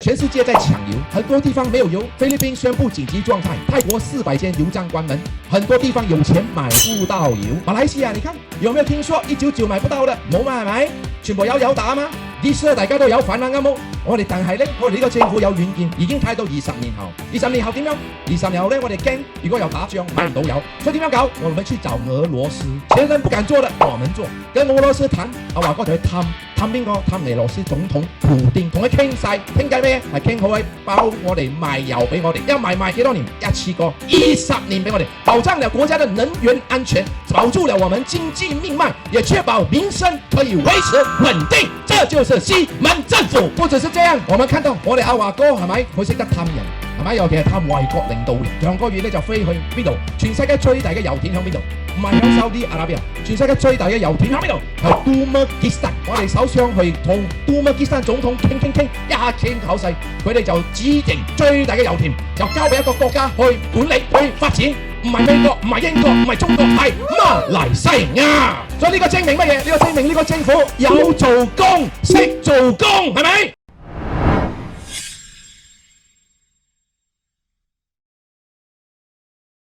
全世界在搶油，很多地方沒有油。菲律賓宣布緊急狀態，泰國400間油站關門，很多地方有錢買不到油。馬來西亞，你看有沒有聽說199買不到的？冇買係咪？全部有打嗎？啲事大家都有份啦，啱冇？我哋但係咧，我哋呢個政府有遠見，已經睇到20年後。20年後點樣？20年後咧，我哋驚如果有打仗買唔到油，所以點樣搞？我們去找俄羅斯，前人不敢做的，我們做，跟俄羅斯談。話嗰度去探邊個？探俄羅斯總統普丁，同佢傾晒，傾計咩？係傾好佢包我哋賣油俾我哋，一賣幾多年？一次過20年俾我哋，保障了國家的能源安全，保住了我們經濟命脈，也確保民生可以維持穩定。這就是西門政府。不只是這樣，我們看到我哋阿華哥係咪？佢識得探人，係咪？尤其係探外國領導人。上個月咧就飛去邊度？全世界最大嘅油田喺邊度？唔係喺沙特阿拉伯，全世界最大嘅油田喺邊度？喺都麥基斯坦。我哋首相去同都麥基斯坦總統傾，一傾口勢，佢哋就指定最大嘅油田就交俾一個國家去管理去發展，唔係美國，唔係英國，唔係中國，係馬來西亞。所以呢個證明乜嘢？呢個證明呢個政府有做工，識做工，係咪？